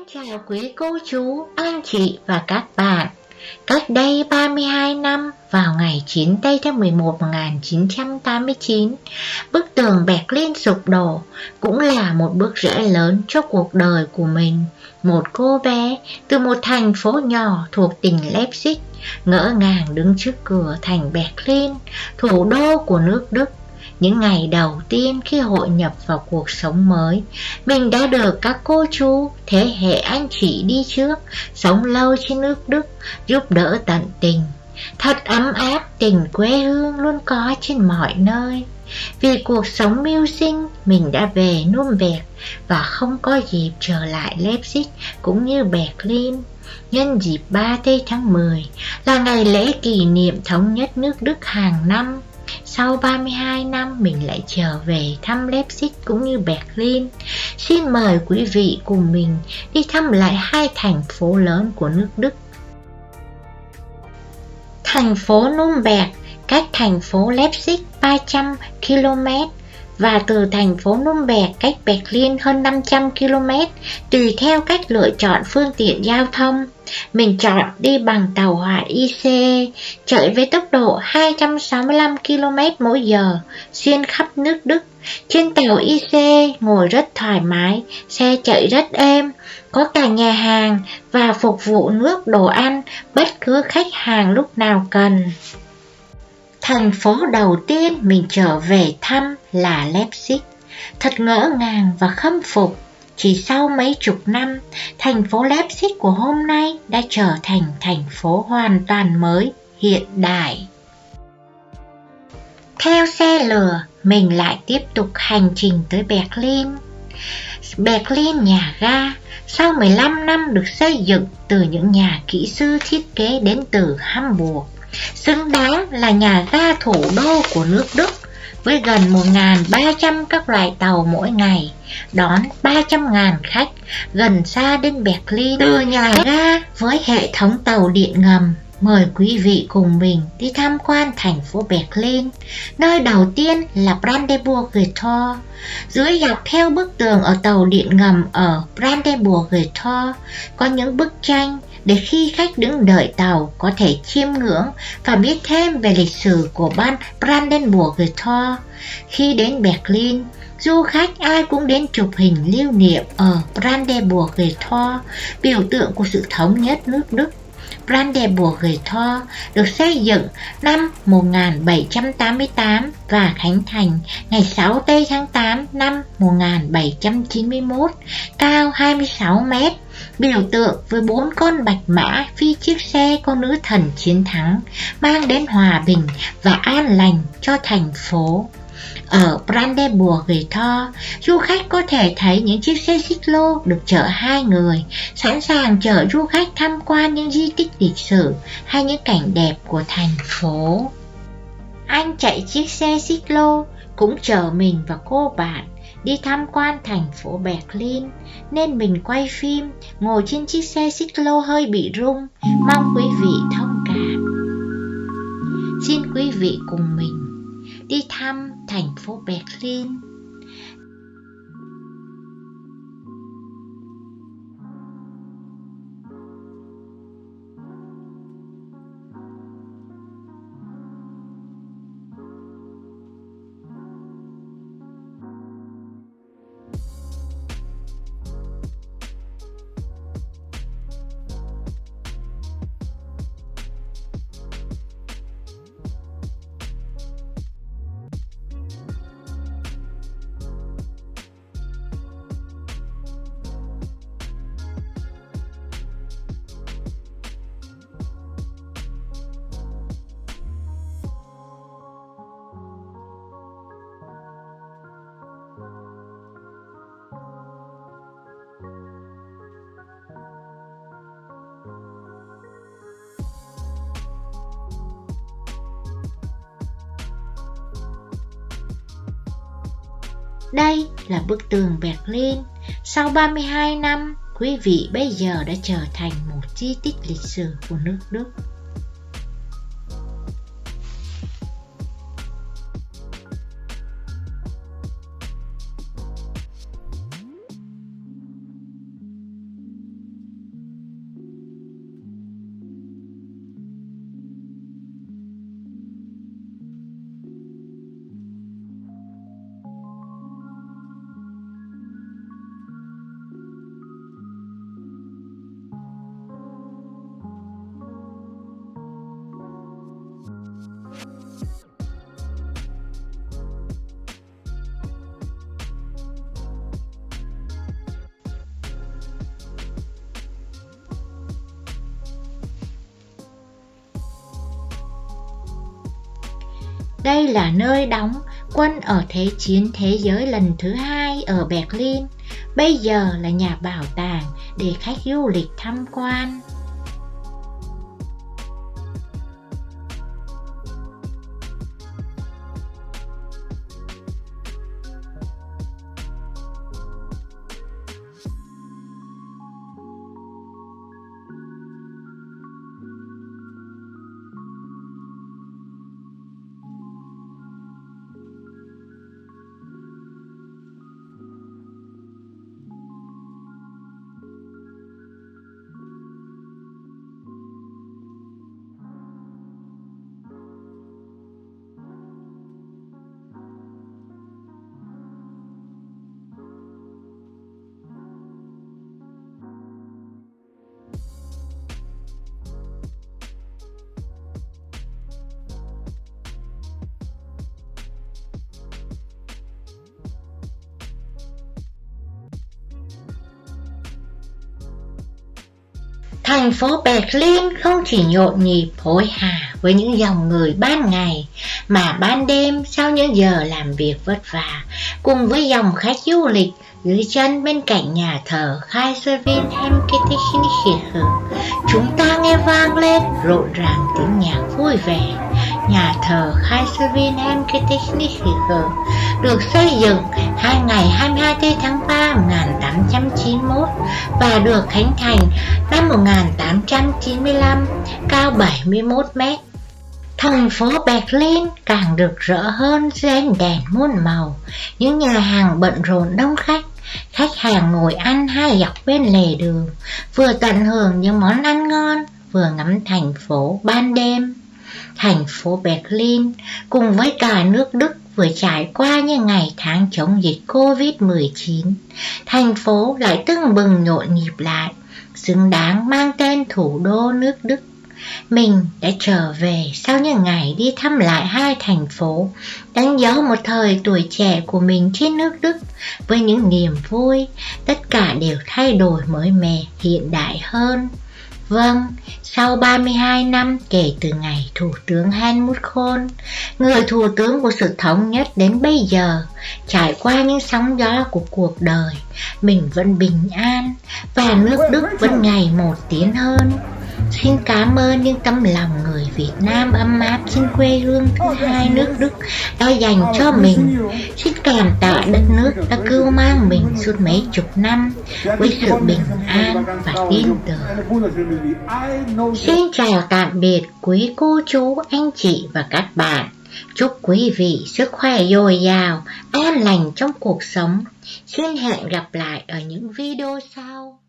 Kính chào quý cô chú, anh chị và các bạn. Cách đây 32 năm, vào ngày 9 tây tháng 11 1989, bức tường Berlin sụp đổ cũng là một bước rẽ lớn cho cuộc đời của mình. Một cô bé từ một thành phố nhỏ thuộc tỉnh Leipzig ngỡ ngàng đứng trước cửa thành Berlin, thủ đô của nước Đức. Những ngày đầu tiên khi hội nhập vào cuộc sống mới, mình đã được các cô chú, thế hệ anh chị đi trước, sống lâu trên nước Đức, giúp đỡ tận tình. Thật ấm áp, tình quê hương luôn có trên mọi nơi. Vì cuộc sống mưu sinh, mình đã về Nuremberg và không có dịp trở lại Leipzig cũng như Berlin. Nhân dịp 3 tây tháng 10 là ngày lễ kỷ niệm thống nhất nước Đức hàng năm. Sau 32 năm mình lại trở về thăm Leipzig cũng như Berlin. Xin mời quý vị cùng mình đi thăm lại hai thành phố lớn của nước Đức. Thành phố Nuremberg cách thành phố Leipzig 300 km và từ thành phố Nuremberg cách Berlin hơn 500 km, tùy theo cách lựa chọn phương tiện giao thông. Mình chọn đi bằng tàu hỏa ICE, chạy với tốc độ 265 km mỗi giờ, xuyên khắp nước Đức. Trên tàu ICE ngồi rất thoải mái, xe chạy rất êm, có cả nhà hàng và phục vụ nước đồ ăn bất cứ khách hàng lúc nào cần. Thành phố đầu tiên mình trở về thăm là Leipzig. Thật ngỡ ngàng và khâm phục. Chỉ sau mấy chục năm, thành phố Leipzig của hôm nay đã trở thành thành phố hoàn toàn mới, hiện đại. Theo xe lửa, mình lại tiếp tục hành trình tới Berlin. Berlin nhà ga, sau 15 năm được xây dựng từ những nhà kỹ sư thiết kế đến từ Hamburg, xứng đáng là nhà ga thủ đô của nước Đức, với gần 1.300 các loại tàu mỗi ngày, đón 300.000 khách gần xa đến Berlin. Từ nhà ga với hệ thống tàu điện ngầm, mời quý vị cùng mình đi tham quan thành phố Berlin. Nơi đầu tiên là Brandenburger Tor. Dưới dọc theo bức tường ở tàu điện ngầm ở Brandenburger Tor có những bức tranh để khi khách đứng đợi tàu có thể chiêm ngưỡng và biết thêm về lịch sử của Brandenburger Tor. Khi đến Berlin, du khách ai cũng đến chụp hình lưu niệm ở Brandenburger Tor, biểu tượng của sự thống nhất nước Đức. Brandenburger Tor được xây dựng năm 1788 và khánh thành ngày 6 tây tháng 8 năm 1791, cao 26 mét, biểu tượng với 4 con bạch mã phi chiếc xe con nữ thần chiến thắng, mang đến hòa bình và an lành cho thành phố. Ở Brandenburger Tor, du khách có thể thấy những chiếc xe xích lô được chở 2 người, sẵn sàng chở du khách tham quan những di tích lịch sử hay những cảnh đẹp của thành phố. Anh chạy chiếc xe xích lô cũng chở mình và cô bạn đi tham quan thành phố Berlin, nên mình quay phim ngồi trên chiếc xe xích lô hơi bị rung, mong quý vị thông cảm. Xin quý vị cùng mình đi thăm thành phố Berlin. Đây là bức tường Berlin. Sau 32 năm, quý vị bây giờ đã trở thành một di tích lịch sử của nước Đức. Đây là nơi đóng quân ở Thế chiến thế giới lần thứ 2 ở Berlin, bây giờ là nhà bảo tàng để khách du lịch tham quan. Thành phố Berlin không chỉ nhộn nhịp hối hả với những dòng người ban ngày, mà ban đêm sau những giờ làm việc vất vả, cùng với dòng khách du lịch dưới chân bên cạnh nhà thờ Kaiser Wilhelm Kirche, chúng ta nghe vang lên rộn ràng tiếng nhạc vui vẻ. Nhà thờ Kaiser Wilhelm Kirche được xây dựng ngày 24 tháng 3 1891 và được khánh thành năm 1895, cao 71 mét. Thành phố Berlin càng rực rỡ hơn dưới ánh đèn muôn màu, những nhà hàng bận rộn đông khách. Khách hàng ngồi ăn hai dọc bên lề đường, vừa tận hưởng những món ăn ngon, vừa ngắm thành phố ban đêm. Thành phố Berlin cùng với cả nước Đức vừa trải qua những ngày tháng chống dịch Covid-19, thành phố lại tưng bừng nhộn nhịp lại, xứng đáng mang tên thủ đô nước Đức. Mình đã trở về sau những ngày đi thăm lại hai thành phố, đánh dấu một thời tuổi trẻ của mình trên nước Đức với những niềm vui, tất cả đều thay đổi mới mẻ, hiện đại hơn. Vâng, sau 32 năm kể từ ngày Thủ tướng Helmut Kohl, người thủ tướng của sự thống nhất đến bây giờ, trải qua những sóng gió của cuộc đời, mình vẫn bình an và nước Đức vẫn ngày một tiến hơn. Xin cảm ơn những tấm lòng người Việt Nam ấm áp trên quê hương thứ hai nước Đức đã dành cho mình. Xin cảm tạ đất nước đã cứu mang mình suốt mấy chục năm với sự bình an và tin tưởng. Xin chào tạm biệt quý cô chú, anh chị và các bạn. Chúc quý vị sức khỏe dồi dào, an lành trong cuộc sống. Xin hẹn gặp lại ở những video sau.